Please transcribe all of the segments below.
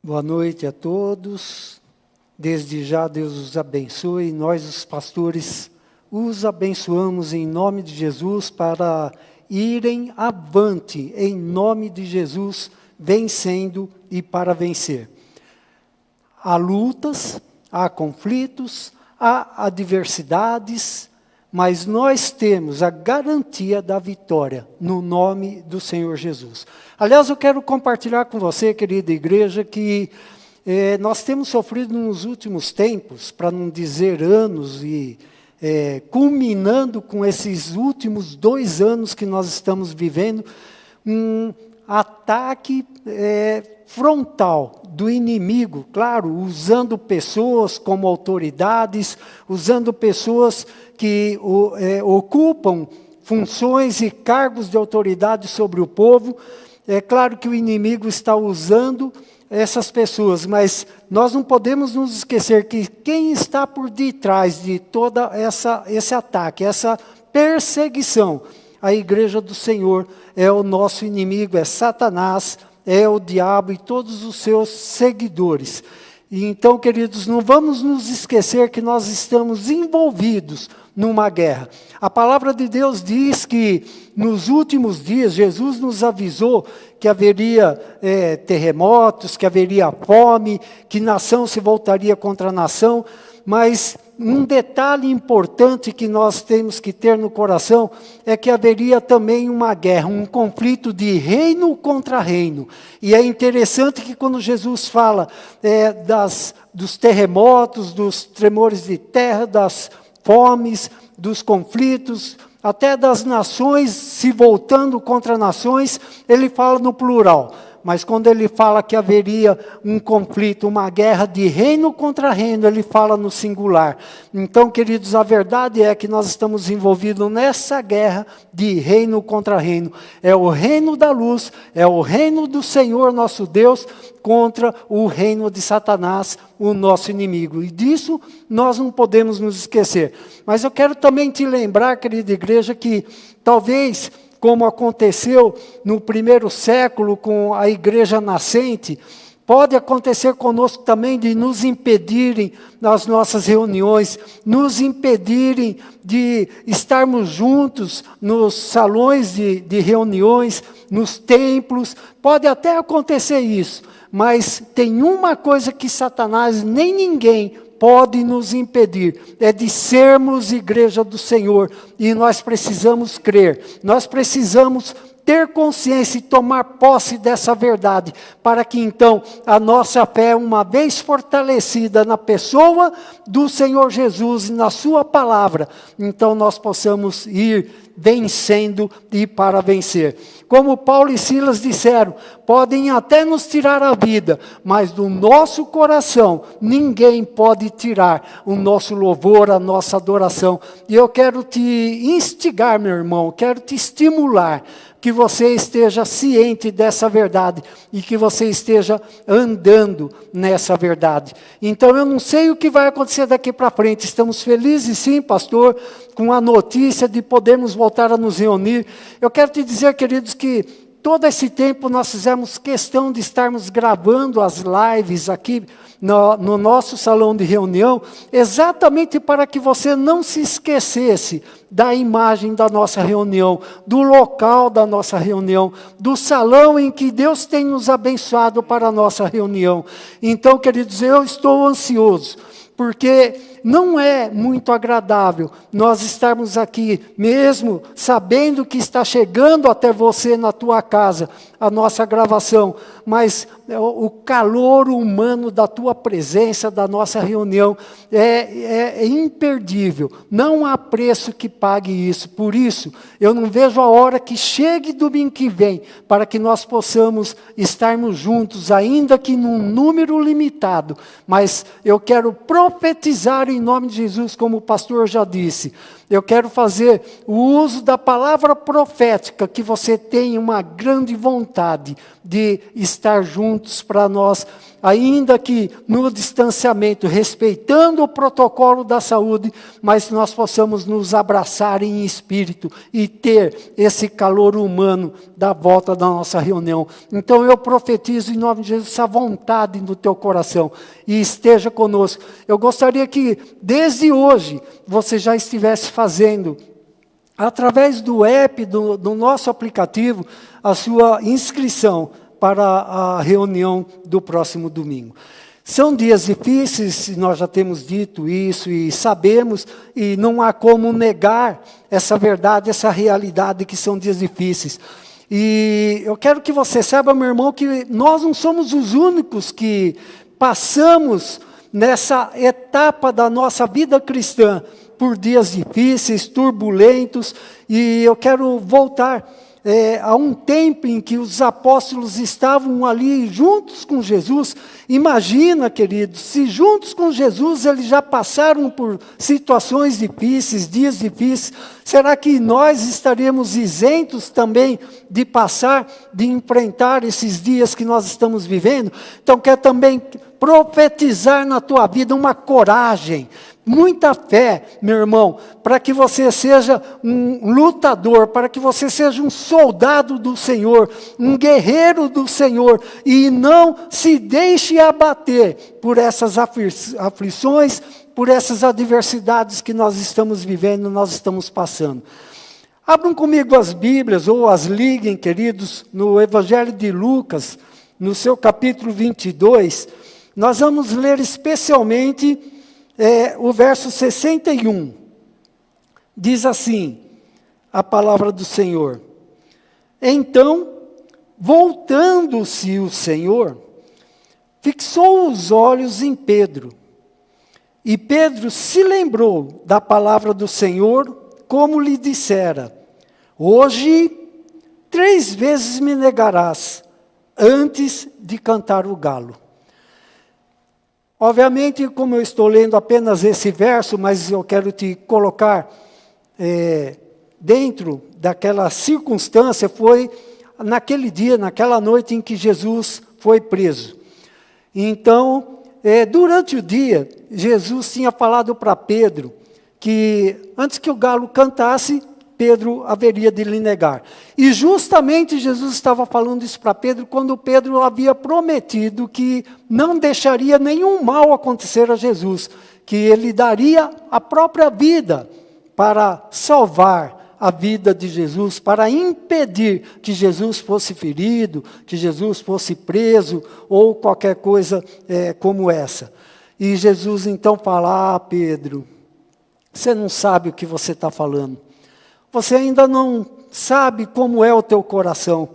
Boa noite a todos. Desde já Deus os abençoe. Nós, os pastores, os abençoamos em nome de Jesus para irem avante em nome de Jesus, vencendo e para vencer. Há lutas, há conflitos, há adversidades, mas nós temos a garantia da vitória no nome do Senhor Jesus. Aliás, eu quero compartilhar com você, querida igreja, que nós temos sofrido nos últimos tempos, para não dizer anos, e culminando com esses últimos 2 anos que nós estamos vivendo, um ataque frontal do inimigo, claro, usando pessoas como autoridades, usando pessoas que ocupam funções e cargos de autoridade sobre o povo. É claro que o inimigo está usando essas pessoas, mas nós não podemos nos esquecer que quem está por detrás de toda esse ataque, essa perseguição, a igreja do Senhor é o nosso inimigo, é Satanás, é o diabo e todos os seus seguidores. E então, queridos, não vamos nos esquecer que nós estamos envolvidos numa guerra. A palavra de Deus diz que nos últimos dias, Jesus nos avisou que haveria terremotos, que haveria fome, que nação se voltaria contra nação, mas um detalhe importante que nós temos que ter no coração é que haveria também uma guerra, um conflito de reino contra reino. E é interessante que quando Jesus fala dos terremotos, dos tremores de terra, das fomes, dos conflitos, até das nações se voltando contra nações, ele fala no plural. Mas quando ele fala que haveria um conflito, uma guerra de reino contra reino, ele fala no singular. Então, queridos, a verdade é que nós estamos envolvidos nessa guerra de reino contra reino. É o reino da luz, é o reino do Senhor nosso Deus contra o reino de Satanás, o nosso inimigo. E disso nós não podemos nos esquecer. Mas eu quero também te lembrar, querida igreja, que talvez, como aconteceu no primeiro século com a igreja nascente, pode acontecer conosco também de nos impedirem nas nossas reuniões, nos impedirem de estarmos juntos nos salões de reuniões, nos templos. Pode até acontecer isso, mas tem uma coisa que Satanás nem ninguém pode nos impedir, é de sermos igreja do Senhor, e nós precisamos crer, nós precisamos ter consciência e tomar posse dessa verdade, para que então a nossa fé, uma vez fortalecida na pessoa do Senhor Jesus e na sua palavra, então nós possamos ir vencendo e para vencer. Como Paulo e Silas disseram, podem até nos tirar a vida, mas do nosso coração ninguém pode tirar o nosso louvor, a nossa adoração. E eu quero te instigar, meu irmão, quero te estimular, que você esteja ciente dessa verdade e que você esteja andando nessa verdade. Então eu não sei o que vai acontecer daqui para frente. Estamos felizes sim, pastor, com a notícia de podermos voltar a nos reunir. Eu quero te dizer, queridos, que todo esse tempo nós fizemos questão de estarmos gravando as lives aqui no nosso salão de reunião, exatamente para que você não se esquecesse da imagem da nossa reunião, do local da nossa reunião, do salão em que Deus tem nos abençoado para a nossa reunião. Então, queridos, eu estou ansioso, porque não é muito agradável nós estarmos aqui, mesmo sabendo que está chegando até você na tua casa, a nossa gravação, mas o calor humano da tua presença, da nossa reunião, é imperdível. Não há preço que pague isso. Por isso, eu não vejo a hora que chegue domingo que vem, para que nós possamos estarmos juntos, ainda que num número limitado. Mas eu quero profetizar em nome de Jesus, como o pastor já disse. Eu quero fazer o uso da palavra profética, que você tenha uma grande vontade de estar juntos para nós, ainda que no distanciamento, respeitando o protocolo da saúde, mas nós possamos nos abraçar em espírito e ter esse calor humano da volta da nossa reunião. Então eu profetizo em nome de Jesus essa vontade no teu coração e esteja conosco. Eu gostaria que desde hoje você já estivesse fazendo, através do app, do nosso aplicativo, a sua inscrição para a reunião do próximo domingo. São dias difíceis, nós já temos dito isso e sabemos, e não há como negar essa verdade, essa realidade que são dias difíceis. E eu quero que você saiba, meu irmão, que nós não somos os únicos que passamos nessa etapa da nossa vida cristã por dias difíceis, turbulentos, e eu quero voltar a um tempo em que os apóstolos estavam ali juntos com Jesus. Imagina, queridos, se juntos com Jesus eles já passaram por situações difíceis, dias difíceis, será que nós estaremos isentos também de passar, de enfrentar esses dias que nós estamos vivendo? Então, quero também profetizar na tua vida uma coragem, muita fé, meu irmão, para que você seja um lutador, para que você seja um soldado do Senhor, um guerreiro do Senhor, e não se deixe abater por essas aflições, por essas adversidades que nós estamos vivendo, nós estamos passando. Abram comigo as Bíblias, ou as liguem, queridos, no Evangelho de Lucas, no seu capítulo 22, nós vamos ler especialmente o verso 61, diz assim, a palavra do Senhor. Então, voltando-se o Senhor, fixou os olhos em Pedro. E Pedro se lembrou da palavra do Senhor, como lhe dissera, hoje 3 vezes me negarás, antes de cantar o galo. Obviamente, como eu estou lendo apenas esse verso, mas eu quero te colocar dentro daquela circunstância, foi naquele dia, naquela noite em que Jesus foi preso. Então, durante o dia, Jesus tinha falado para Pedro que antes que o galo cantasse, Pedro haveria de lhe negar. E justamente Jesus estava falando isso para Pedro, quando Pedro havia prometido que não deixaria nenhum mal acontecer a Jesus, que ele daria a própria vida para salvar a vida de Jesus, para impedir que Jesus fosse ferido, que Jesus fosse preso, ou qualquer coisa como essa. E Jesus então fala, Pedro, você não sabe o que você está falando. Você ainda não sabe como é o teu coração.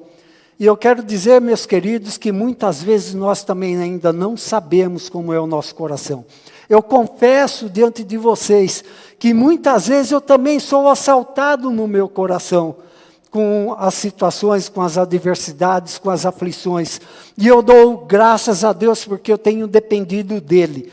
E eu quero dizer, meus queridos, que muitas vezes nós também ainda não sabemos como é o nosso coração. Eu confesso diante de vocês que muitas vezes eu também sou assaltado no meu coração com as situações, com as adversidades, com as aflições. E eu dou graças a Deus porque eu tenho dependido dEle.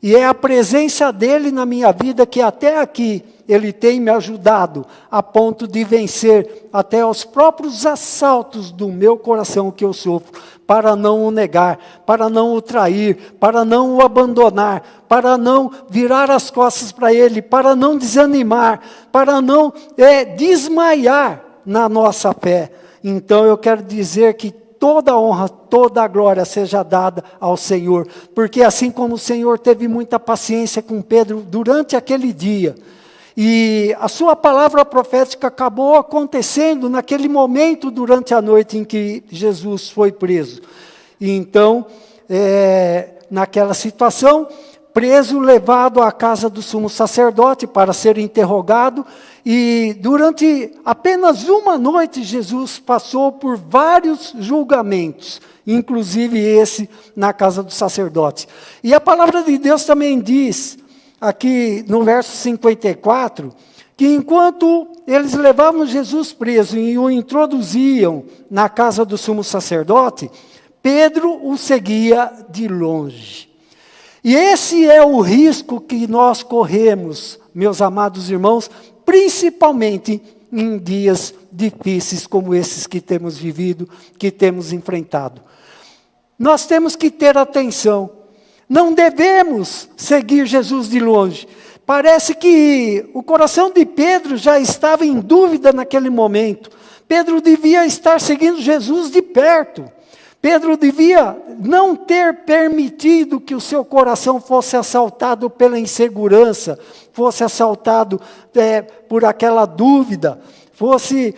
E é a presença dEle na minha vida que até aqui Ele tem me ajudado a ponto de vencer até os próprios assaltos do meu coração que eu sofro, para não o negar, para não o trair, para não o abandonar, para não virar as costas para Ele, para não desanimar, para não desmaiar na nossa fé. Então eu quero dizer que toda a honra, toda a glória seja dada ao Senhor, porque assim como o Senhor teve muita paciência com Pedro durante aquele dia, e a sua palavra profética acabou acontecendo naquele momento durante a noite em que Jesus foi preso. E então, naquela situação, preso, levado à casa do sumo sacerdote para ser interrogado, e durante apenas uma noite Jesus passou por vários julgamentos, inclusive esse na casa do sacerdote. E a palavra de Deus também diz, aqui no verso 54, que enquanto eles levavam Jesus preso e o introduziam na casa do sumo sacerdote, Pedro o seguia de longe. E esse é o risco que nós corremos, meus amados irmãos, principalmente em dias difíceis como esses que temos vivido, que temos enfrentado. Nós temos que ter atenção. Não devemos seguir Jesus de longe. Parece que o coração de Pedro já estava em dúvida naquele momento. Pedro devia estar seguindo Jesus de perto. Pedro devia não ter permitido que o seu coração fosse assaltado pela insegurança, fosse assaltado por aquela dúvida, fosse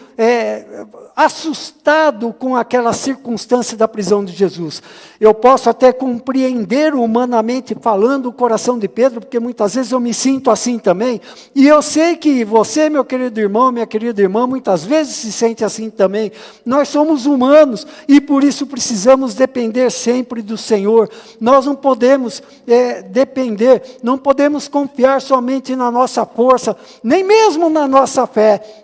assustado com aquela circunstância da prisão de Jesus. Eu posso até compreender humanamente falando o coração de Pedro, porque muitas vezes eu me sinto assim também, e eu sei que você, meu querido irmão, minha querida irmã, muitas vezes se sente assim também. Nós somos humanos, e por isso precisamos depender sempre do Senhor. Nós não podemos depender, não podemos confiar somente na nossa força, nem mesmo na nossa fé.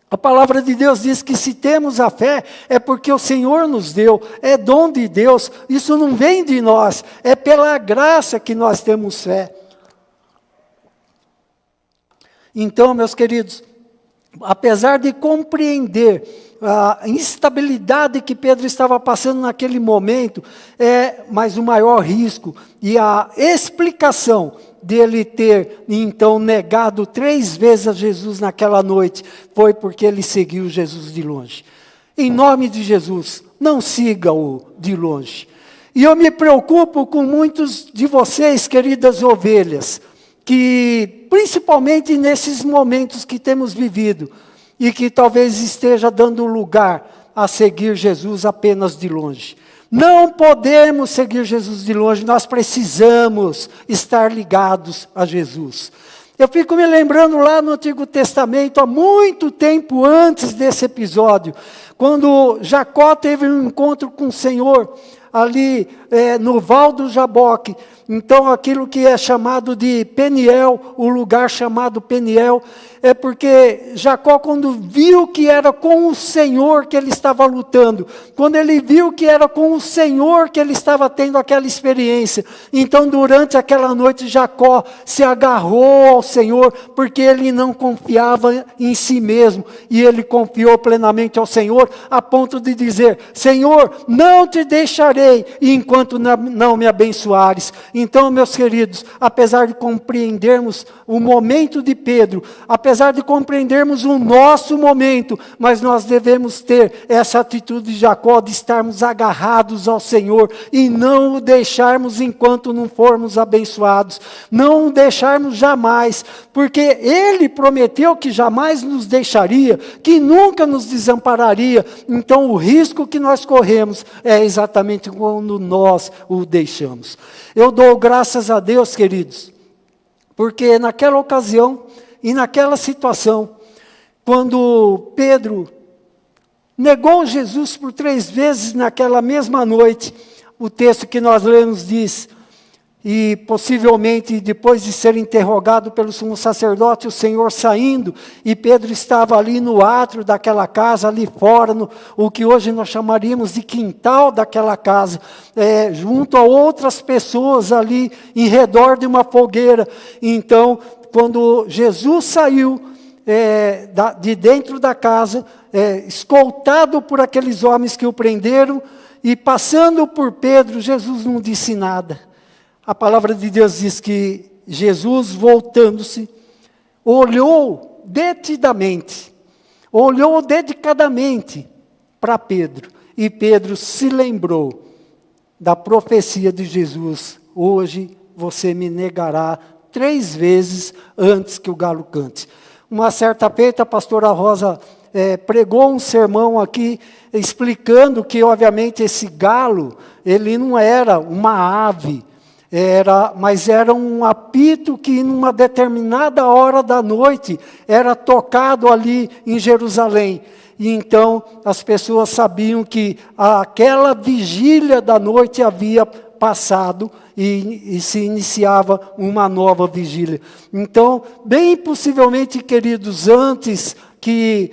A palavra de Deus diz que se temos a fé, é porque o Senhor nos deu, é dom de Deus, isso não vem de nós, é pela graça que nós temos fé. Então, meus queridos, apesar de compreender a instabilidade que Pedro estava passando naquele momento, mas o maior risco e a explicação dele ter, então, negado 3 vezes a Jesus naquela noite, foi porque ele seguiu Jesus de longe. Em nome de Jesus, não siga-o de longe. E eu me preocupo com muitos de vocês, queridas ovelhas, que, principalmente nesses momentos que temos vivido, e que talvez esteja dando lugar a seguir Jesus apenas de longe. Não podemos seguir Jesus de longe, nós precisamos estar ligados a Jesus. Eu fico me lembrando lá no Antigo Testamento, há muito tempo antes desse episódio, quando Jacó teve um encontro com o Senhor, ali no Val do Jaboque. Então aquilo que é chamado de Peniel, o lugar chamado Peniel, é porque Jacó, quando viu que era com o Senhor que ele estava lutando, quando ele viu que era com o Senhor que ele estava tendo aquela experiência, então durante aquela noite Jacó se agarrou ao Senhor, porque ele não confiava em si mesmo, e ele confiou plenamente ao Senhor, a ponto de dizer: Senhor, não te deixarei enquanto não me abençoares. Então, meus queridos, apesar de compreendermos o momento de Pedro, apesar de compreendermos o nosso momento, mas nós devemos ter essa atitude de Jacó, de estarmos agarrados ao Senhor, e não o deixarmos enquanto não formos abençoados, não o deixarmos jamais, porque Ele prometeu que jamais nos deixaria, que nunca nos desampararia. Então o risco que nós corremos é exatamente quando nós o deixamos. Eu dou graças a Deus, queridos, porque naquela ocasião e naquela situação, quando Pedro negou Jesus por 3 vezes naquela mesma noite, o texto que nós lemos diz: e possivelmente depois de ser interrogado pelo sumo sacerdote, o Senhor saindo, e Pedro estava ali no átrio daquela casa, ali fora, o que hoje nós chamaríamos de quintal daquela casa, junto a outras pessoas ali, em redor de uma fogueira. Então, quando Jesus saiu de dentro da casa, escoltado por aqueles homens que o prenderam, e passando por Pedro, Jesus não disse nada. A palavra de Deus diz que Jesus, voltando-se, olhou detidamente, olhou dedicadamente para Pedro. E Pedro se lembrou da profecia de Jesus: hoje você me negará 3 vezes antes que o galo cante. Uma certa feita, a pastora Rosa pregou um sermão aqui, explicando que, obviamente, esse galo, ele não era uma ave, mas era um apito que, numa determinada hora da noite, era tocado ali em Jerusalém. E então as pessoas sabiam que aquela vigília da noite havia passado e se iniciava uma nova vigília. Então, bem possivelmente, queridos, antes que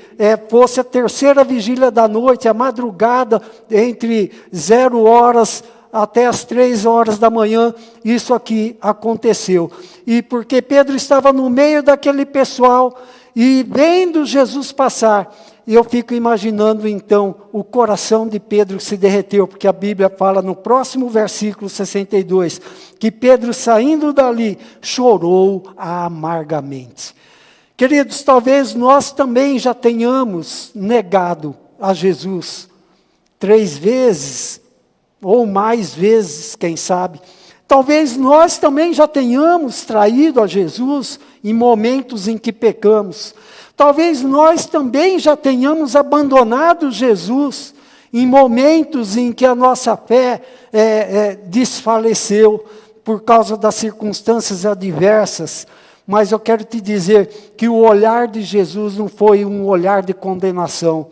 fosse a 3ª vigília da noite, a madrugada, entre 0 horas até as 3 horas da manhã, isso aqui aconteceu. E porque Pedro estava no meio daquele pessoal, E vendo Jesus passar, eu fico imaginando então o coração de Pedro se derreteu, porque a Bíblia fala no próximo versículo 62, que Pedro saindo dali chorou amargamente. Queridos, talvez nós também já tenhamos negado a Jesus 3 vezes, ou mais vezes, quem sabe. Talvez nós também já tenhamos traído a Jesus em momentos em que pecamos. Talvez nós também já tenhamos abandonado Jesus em momentos em que a nossa fé desfaleceu por causa das circunstâncias adversas. Mas eu quero te dizer que o olhar de Jesus não foi um olhar de condenação.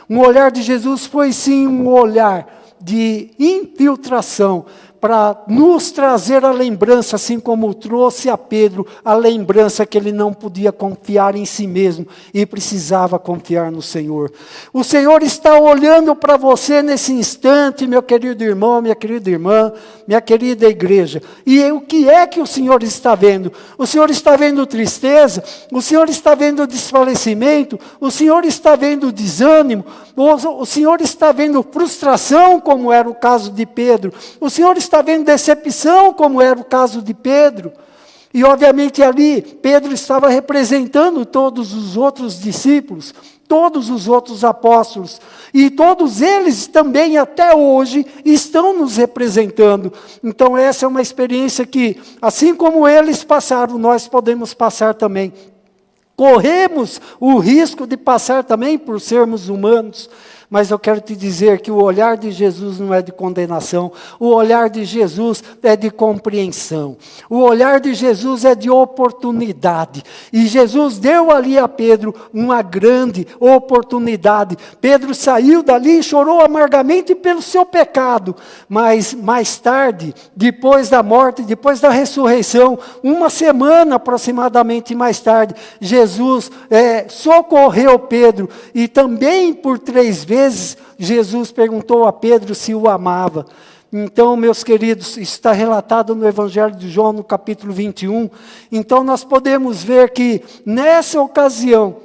O olhar de Jesus foi sim um olhar de infiltração, para nos trazer a lembrança, assim como trouxe a Pedro a lembrança que ele não podia confiar em si mesmo e precisava confiar no Senhor. O Senhor está olhando para você nesse instante, meu querido irmão, minha querida irmã, minha querida igreja. E o que é que o Senhor está vendo? O Senhor está vendo tristeza? O Senhor está vendo desfalecimento? O Senhor está vendo desânimo? O Senhor está vendo frustração, como era o caso de Pedro? O Senhor está vendo decepção, como era o caso de Pedro? E obviamente ali, Pedro estava representando todos os outros discípulos, todos os outros apóstolos, e todos eles também até hoje estão nos representando. Então essa é uma experiência que, assim como eles passaram, nós podemos passar também. Corremos o risco de passar também por sermos humanos. Mas eu quero te dizer que o olhar de Jesus não é de condenação, o olhar de Jesus é de compreensão, o olhar de Jesus é de oportunidade, e Jesus deu ali a Pedro uma grande oportunidade. Pedro saiu dali e chorou amargamente pelo seu pecado, mas mais tarde, depois da morte, depois da ressurreição, uma semana aproximadamente mais tarde, Jesus socorreu Pedro, e também por 3 vezes, Jesus perguntou a Pedro se o amava. Então, meus queridos, isso está relatado no Evangelho de João, no capítulo 21. Então, nós podemos ver que, nessa ocasião,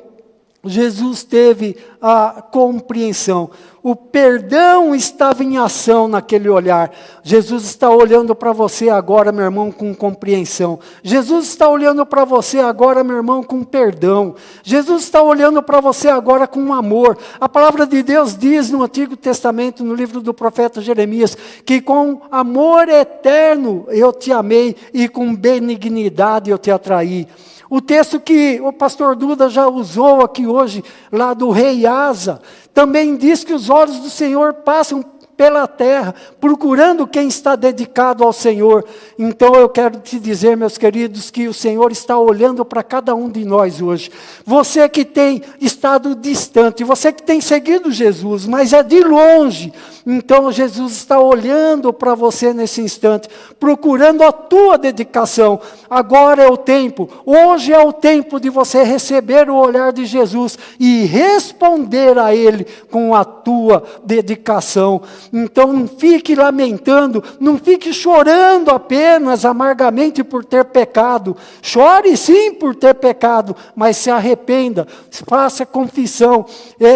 Jesus teve a compreensão. O perdão estava em ação naquele olhar. Jesus está olhando para você agora, meu irmão, com compreensão. Jesus está olhando para você agora, meu irmão, com perdão. Jesus está olhando para você agora com amor. A palavra de Deus diz no Antigo Testamento, no livro do profeta Jeremias, que com amor eterno eu te amei e com benignidade eu te atraí. O texto que o pastor Duda já usou aqui hoje, lá do rei Asa, também diz que os olhos do Senhor passam pela terra, procurando quem está dedicado ao Senhor. Então eu quero te dizer, meus queridos, que o Senhor está olhando para cada um de nós hoje. Você que tem estado distante, você que tem seguido Jesus, mas é de longe. Então Jesus está olhando para você nesse instante, procurando a tua dedicação. Agora é o tempo, hoje é o tempo de você receber o olhar de Jesus e responder a Ele com a tua dedicação. Então não fique lamentando, não fique chorando apenas amargamente por ter pecado. Chore sim por ter pecado, mas se arrependa, faça confissão,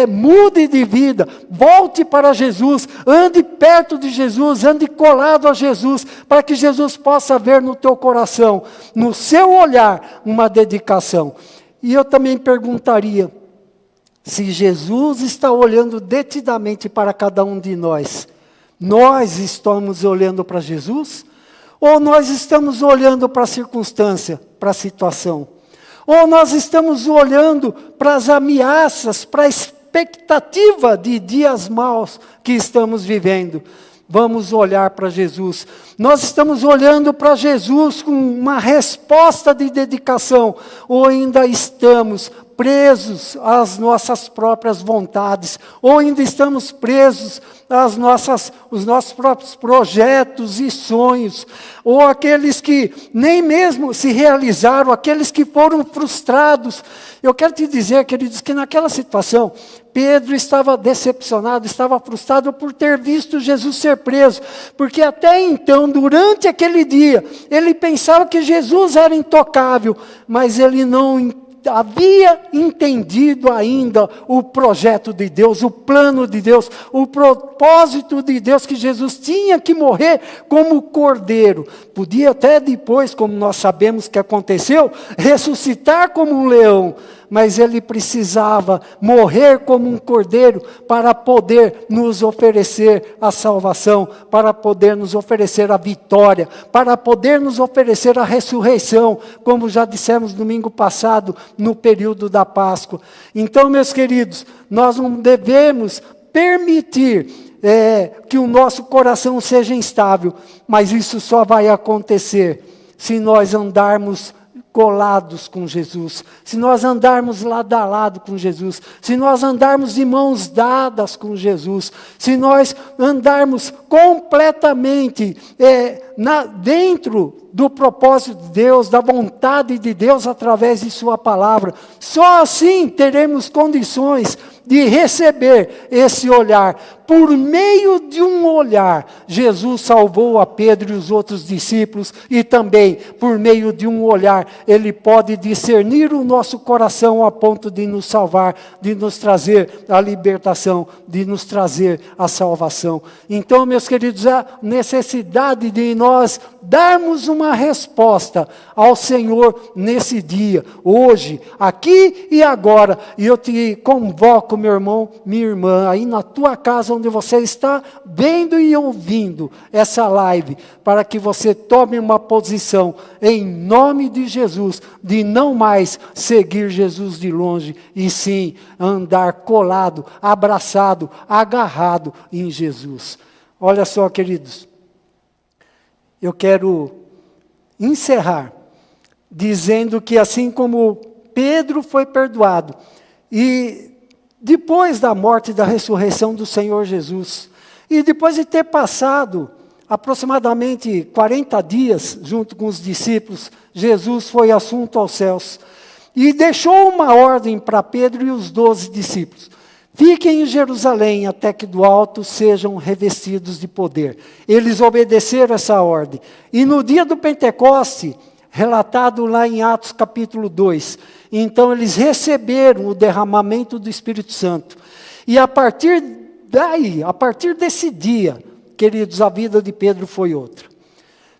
mude de vida, volte para Jesus, ande perto de Jesus, ande colado a Jesus, para que Jesus possa ver no teu coração, no seu olhar, uma dedicação. E eu também perguntaria, se Jesus está olhando detidamente para cada um de nós, nós estamos olhando para Jesus? Ou nós estamos olhando para a circunstância, para a situação? Ou nós estamos olhando para as ameaças, para a expectativa de dias maus que estamos vivendo? Vamos olhar para Jesus. Nós estamos olhando para Jesus com uma resposta de dedicação, ou ainda estamos presos às nossas próprias vontades, ou ainda estamos presos os nossos próprios projetos e sonhos, ou aqueles que nem mesmo se realizaram, aqueles que foram frustrados. Eu quero te dizer, queridos, que naquela situação, Pedro estava decepcionado, estava frustrado por ter visto Jesus ser preso, porque até então, durante aquele dia, ele pensava que Jesus era intocável, mas ele não havia entendido ainda o projeto de Deus, o plano de Deus, o propósito de Deus, que Jesus tinha que morrer como cordeiro. Podia até depois, como nós sabemos que aconteceu, ressuscitar como um leão, mas ele precisava morrer como um cordeiro para poder nos oferecer a salvação, para poder nos oferecer a vitória, para poder nos oferecer a ressurreição, como já dissemos domingo passado, no período da Páscoa. Então, meus queridos, nós não devemos permitir que o nosso coração seja instável, mas isso só vai acontecer se nós andarmos colados com Jesus, se nós andarmos lado a lado com Jesus, se nós andarmos de mãos dadas com Jesus, se nós andarmos completamente dentro do propósito de Deus, da vontade de Deus através de sua palavra, só assim teremos condições de receber esse olhar. Por meio de um olhar, Jesus salvou a Pedro e os outros discípulos, e também, por meio de um olhar, Ele pode discernir o nosso coração a ponto de nos salvar, de nos trazer a libertação, de nos trazer a salvação. Então, meus queridos, a necessidade de nós darmos uma resposta ao Senhor nesse dia, hoje, aqui e agora. E eu te convoco, meu irmão, minha irmã, aí na tua casa, onde você está vendo e ouvindo essa live, para que você tome uma posição, em nome de Jesus, de não mais seguir Jesus de longe, e sim andar colado, abraçado, agarrado em Jesus. Olha só, queridos, eu quero encerrar dizendo que assim como Pedro foi perdoado, e depois da morte e da ressurreição do Senhor Jesus, e depois de ter passado aproximadamente 40 dias junto com os discípulos, Jesus foi assunto aos céus, e deixou uma ordem para Pedro e os 12 discípulos: fiquem em Jerusalém até que do alto sejam revestidos de poder. Eles obedeceram essa ordem. E no dia do Pentecoste, relatado lá em Atos capítulo 2, então eles receberam o derramamento do Espírito Santo. E a partir daí, a partir desse dia, queridos, a vida de Pedro foi outra.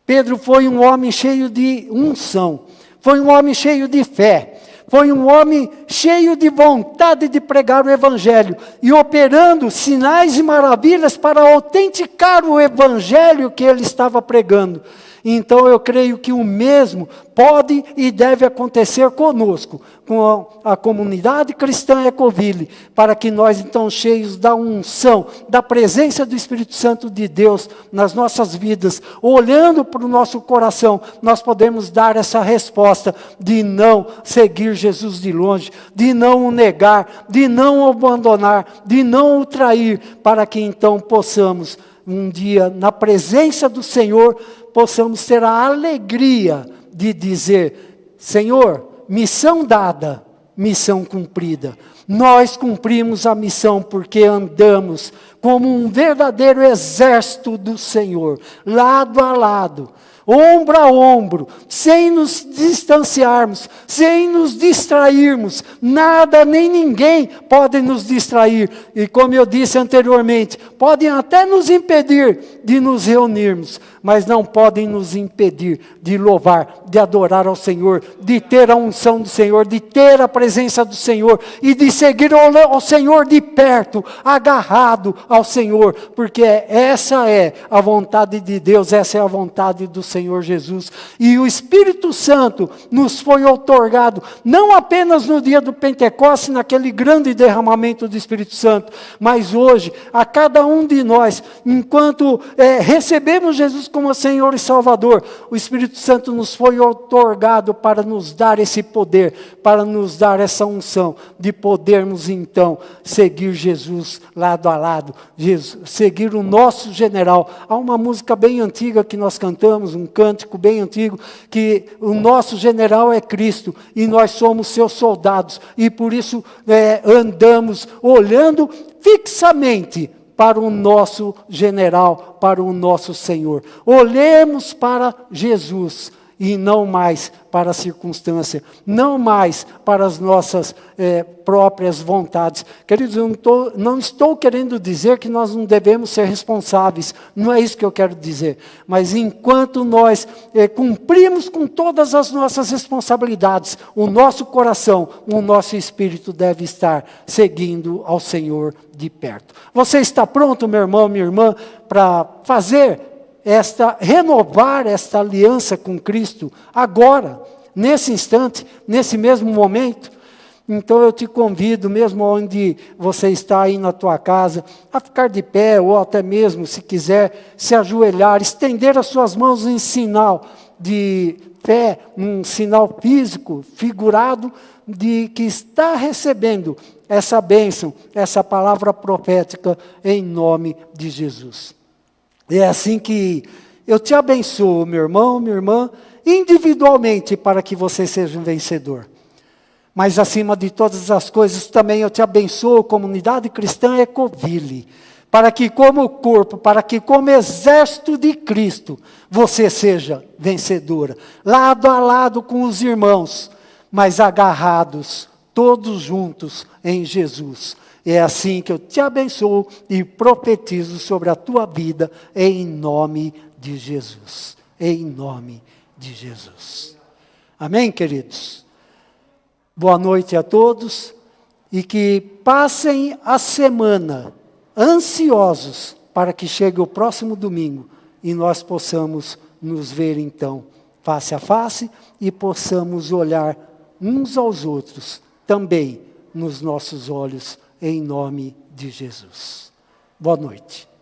Pedro foi um homem cheio de unção, foi um homem cheio de fé, foi um homem cheio de vontade de pregar o Evangelho e operando sinais e maravilhas para autenticar o Evangelho que ele estava pregando. Então eu creio que o mesmo pode e deve acontecer conosco, com a comunidade cristã Ecoville, para que nós então, cheios da unção, da presença do Espírito Santo de Deus nas nossas vidas, olhando para o nosso coração, nós podemos dar essa resposta de não seguir Jesus de longe, de não o negar, de não o abandonar, de não o trair, para que então possamos um dia, na presença do Senhor, possamos ter a alegria de dizer: Senhor, missão dada, missão cumprida. Nós cumprimos a missão porque andamos como um verdadeiro exército do Senhor, lado a lado, ombro a ombro, sem nos distanciarmos, sem nos distrairmos. Nada nem ninguém pode nos distrair. E como eu disse anteriormente, podem até nos impedir de nos reunirmos, mas não podem nos impedir de louvar, de adorar ao Senhor, de ter a unção do Senhor, de ter a presença do Senhor e de seguir ao Senhor de perto, agarrado ao Senhor, porque essa é a vontade de Deus, essa é a vontade do Senhor Jesus. E o Espírito Santo nos foi outorgado, não apenas no dia do Pentecostes, naquele grande derramamento do Espírito Santo, mas hoje, a cada um de nós, enquanto recebemos Jesus como Senhor e Salvador, o Espírito Santo nos foi outorgado para nos dar esse poder, para nos dar essa unção, de podermos então seguir Jesus lado a lado, seguir o nosso general. Há uma música bem antiga que nós cantamos, um cântico bem antigo, que o nosso general é Cristo, e nós somos seus soldados, e por isso andamos olhando fixamente para o nosso general, para o nosso Senhor. Olhemos para Jesus e não mais para a circunstância, não mais para as nossas próprias vontades. Queridos, eu não estou querendo dizer que nós não devemos ser responsáveis, não é isso que eu quero dizer. Mas enquanto nós cumprimos com todas as nossas responsabilidades, o nosso coração, o nosso espírito deve estar seguindo ao Senhor de perto. Você está pronto, meu irmão, minha irmã, para renovar esta aliança com Cristo, agora, nesse instante, nesse mesmo momento? Então eu te convido, mesmo onde você está aí na tua casa, a ficar de pé, ou até mesmo, se quiser, se ajoelhar, estender as suas mãos em sinal de fé, um sinal físico, figurado, de que está recebendo essa bênção, essa palavra profética, em nome de Jesus. É assim que eu te abençoo, meu irmão, minha irmã, individualmente, para que você seja um vencedor. Mas, acima de todas as coisas, também eu te abençoo, comunidade cristã Ecoville, para que como corpo, para que como exército de Cristo, você seja vencedora, lado a lado com os irmãos, mas agarrados, todos juntos em Jesus. É assim que eu te abençoo e profetizo sobre a tua vida, em nome de Jesus. Em nome de Jesus. Amém, queridos? Boa noite a todos e que passem a semana ansiosos para que chegue o próximo domingo e nós possamos nos ver então face a face e possamos olhar uns aos outros também nos nossos olhos, em nome de Jesus. Boa noite.